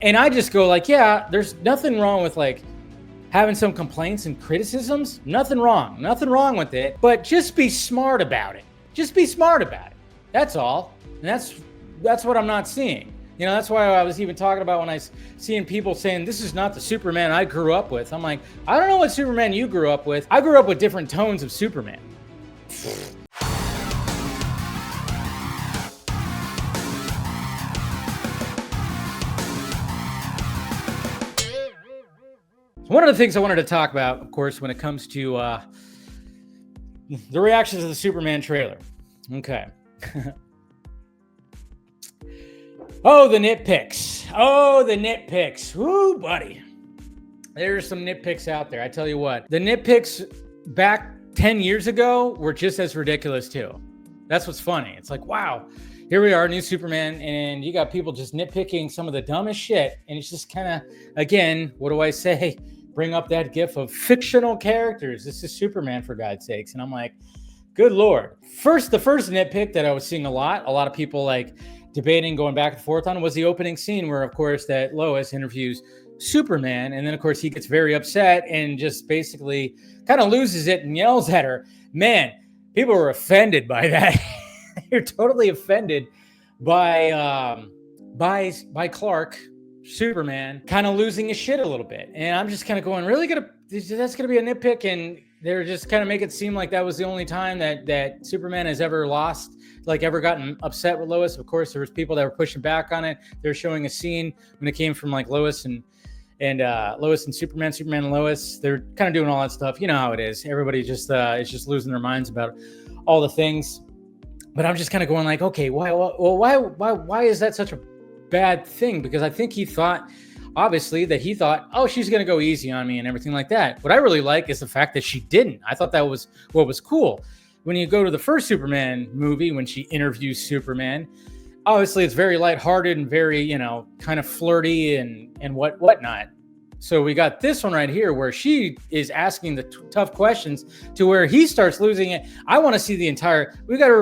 And I just go like, yeah, there's nothing wrong with like having some complaints and criticisms. Nothing wrong with it, but just be smart about it. Just be smart about it. That's all. And that's what I'm not seeing. You know, that's why I was even talking about when I was seeing people saying, this is not the Superman I grew up with. I'm like, I don't know what Superman you grew up with. I grew up with different tones of Superman. One of the things I wanted to talk about, of course, when it comes to the reactions to the Superman trailer. Okay. Oh, the nitpicks. Oh, the nitpicks. Woo, buddy. There's some nitpicks out there. I tell you what, the nitpicks back 10 years ago were just as ridiculous too. That's what's funny. It's like, wow, here we are, new Superman, and you got people just nitpicking some of the dumbest shit. And it's just kind of, again, what do I say? Bring up that gif of fictional characters. This is Superman, for God's sakes. And I'm like, good Lord. The first nitpick that I was seeing a lot of people like debating, going back and forth on, was the opening scene where, of course, that Lois interviews Superman. And then, of course, he gets very upset and just basically kind of loses it and yells at her. Man, people were offended by that. You're totally offended by Clark, Superman, kind of losing his shit a little bit. And I'm just kind of going, really that's gonna be a nitpick, and they're just kind of make it seem like that was the only time that Superman has ever lost, like ever gotten upset with Lois. Of course, there was people that were pushing back on it. They're showing a scene when it came from like Lois and Superman and Lois. They're kind of doing all that stuff. You know how it is. Everybody just is just losing their minds about all the things. But I'm just kind of going like, okay, why is that such a bad thing? Because I think he thought, oh, she's going to go easy on me and everything like that. What I really like is the fact that she didn't. I thought that was what was cool. When you go to the first Superman movie, when she interviews Superman, obviously it's very lighthearted and very, kind of flirty and whatnot. So we got this one right here where she is asking the tough questions to where he starts losing it. I want to see the entire. We got to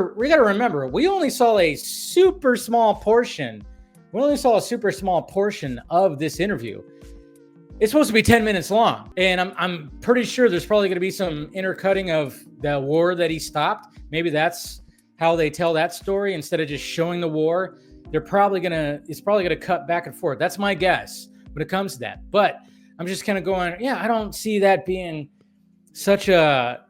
remember, we only saw a super small portion. We only saw a super small portion of this interview. It's supposed to be 10 minutes long, and I'm pretty sure there's probably going to be some intercutting of the war that he stopped. Maybe that's how they tell that story instead of just showing the war. It's probably gonna cut back and forth. That's my guess when it comes to that. But I'm just kind of going, yeah, I don't see that being such a,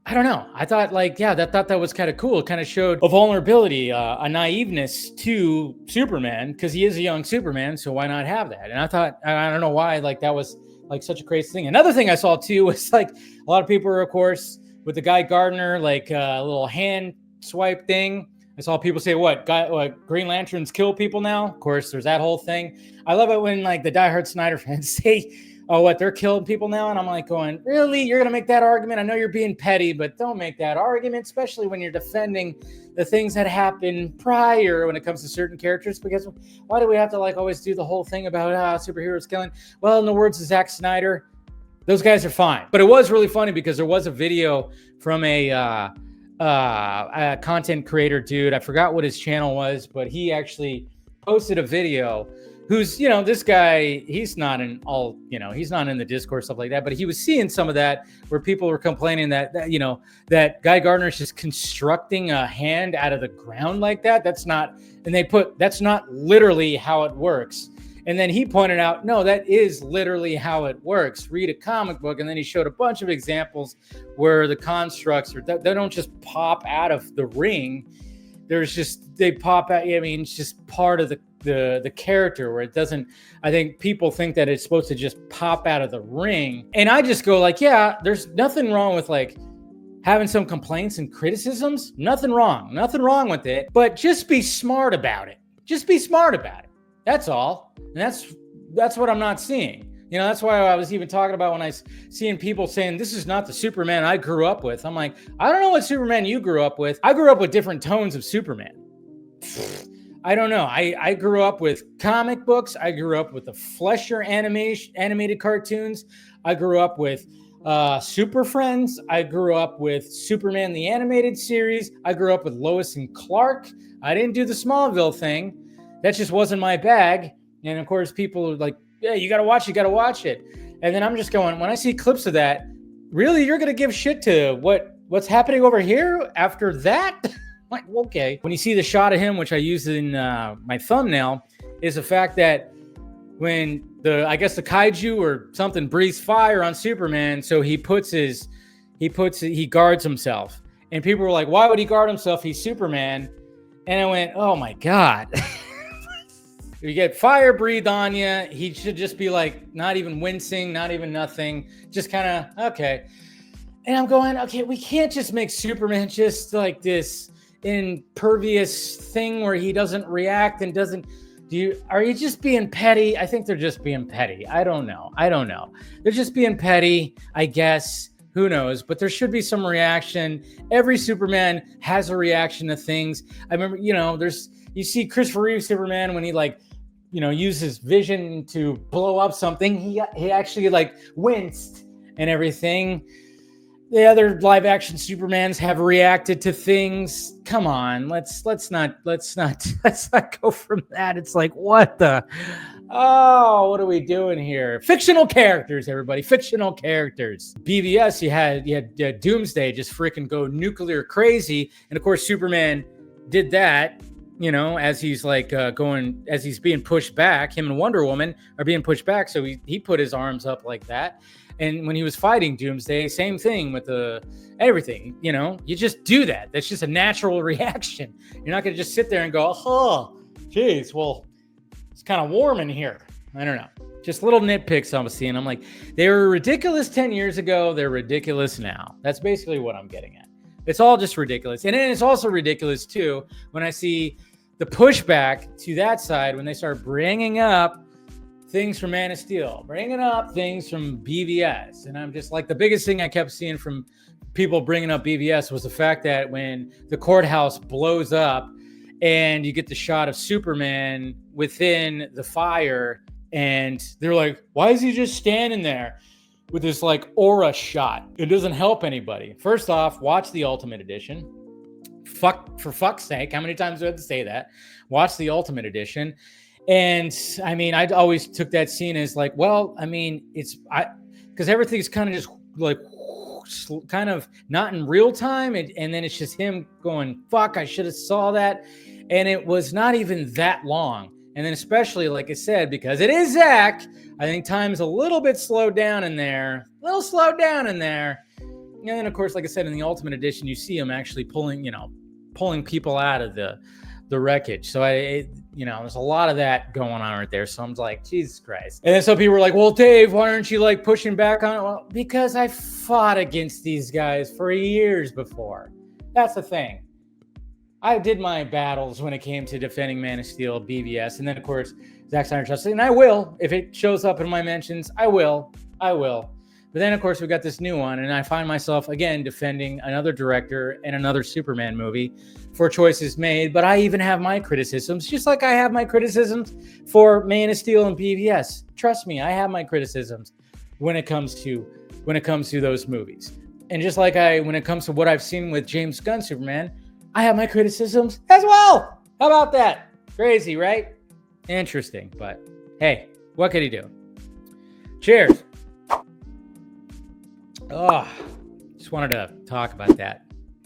I don't know. I thought that was kind of cool. It kind of showed a vulnerability, a naiveness to Superman, because he is a young Superman. So why not have that? And I thought, I don't know why, like that was like such a crazy thing. Another thing I saw too was like a lot of people were, of course, with the Guy Gardner, like a little hand swipe thing. I saw people say, what Green Lanterns kill people now? Of course, there's that whole thing. I love it when like the diehard Snyder fans say, oh, what, they're killing people now? And I'm like going, really? You're going to make that argument? I know you're being petty, but don't make that argument, especially when you're defending the things that happened prior when it comes to certain characters. Because why do we have to like always do the whole thing about superheroes killing? Well, in the words of Zack Snyder, those guys are fine. But it was really funny because there was a video from a content creator dude. I forgot what his channel was, but he actually posted a video. Who's, this guy, he's not in the Discord, stuff like that, but he was seeing some of that where people were complaining that Guy Gardner is just constructing a hand out of the ground like that. That's not literally how it works. And then he pointed out, no, that is literally how it works. Read a comic book. And then he showed a bunch of examples where the constructs they don't just pop out of the ring. They pop out. I mean, it's just part of the character where it doesn't. I think people think that it's supposed to just pop out of the ring. And I just go like, yeah, there's nothing wrong with like having some complaints and criticisms. Nothing wrong with it, but just be smart about it. Just be smart about it. That's all. And that's what I'm not seeing. That's why I was even talking about when I was seeing people saying, this is not the Superman I grew up with. I'm like, I don't know what Superman you grew up with. I grew up with different tones of Superman. I don't know. I grew up with comic books. I grew up with the Fleischer animated cartoons. I grew up with Super Friends. I grew up with Superman the animated series. I grew up with Lois and Clark. I didn't do the Smallville thing. That just wasn't my bag. And of course, people are like, yeah, you got to watch it. And then I'm just going, when I see clips of that, really, you're going to give shit to what's happening over here after that? Like, okay. When you see the shot of him, which I used in my thumbnail, is the fact that when I guess the kaiju or something breathes fire on Superman, so he guards himself. And people were like, why would he guard himself? He's Superman. And I went, oh my God. If you get fire breathed on you, he should just be like, not even wincing, not even nothing. Just kind of, okay. And I'm going, okay, we can't just make Superman just like this impervious thing where he doesn't react and doesn't. Are you just being petty? I think they're just being petty. I don't know. They're just being petty, I guess. Who knows? But there should be some reaction. Every Superman has a reaction to things. I remember, you see Christopher Reeve Superman when he uses vision to blow up something. He actually winced and everything. The other live action Supermans have reacted to things. Come on, let's not go from that. It's like, what are we doing here? Fictional characters, everybody. Fictional characters. BVS, you had Doomsday just freaking go nuclear crazy, and of course Superman did that. As he's as he's being pushed back, him and Wonder Woman are being pushed back. So he put his arms up like that. And when he was fighting Doomsday, same thing with everything, you just do that. That's just a natural reaction. You're not going to just sit there and go, oh, geez, well, it's kind of warm in here. I don't know. Just little nitpicks I'm seeing. I'm like, they were ridiculous 10 years ago. They're ridiculous now. That's basically what I'm getting at. It's all just ridiculous. And then it's also ridiculous, too, when I see the pushback to that side, when they start bringing up things from Man of Steel, bringing up things from BVS. And I'm just like, the biggest thing I kept seeing from people bringing up BVS was the fact that when the courthouse blows up and you get the shot of Superman within the fire, and they're like, why is he just standing there with this aura shot? It doesn't help anybody. First off, watch the Ultimate Edition. For fuck's sake, how many times do I have to say that? Watch the Ultimate Edition. And I mean, I always took that scene as because everything's kind of just kind of not in real time. And then it's just him going, fuck, I should have saw that. And it was not even that long. And then especially, like I said, because it is Zach, I think time's a little bit slowed down in there. And then, of course, like I said, in the Ultimate Edition, you see him actually pulling people out of the wreckage. So there's a lot of that going on right there. So I'm like, Jesus Christ. And then some people were like, well, Dave, why aren't you pushing back on it? Well, because I fought against these guys for years before. That's the thing. I did my battles when it came to defending Man of Steel, BVS, and then of course, Zack Snyder Justice League. And I will, if it shows up in my mentions, I will. But then, of course, we got this new one, and I find myself, again, defending another director and another Superman movie for choices made. But I even have my criticisms, just like I have my criticisms for Man of Steel and BVS. Trust me, I have my criticisms when it comes to those movies. And just like when it comes to what I've seen with James Gunn Superman, I have my criticisms as well. How about that? Crazy, right? Interesting, but hey, what could he do? Cheers. Oh, just wanted to talk about that.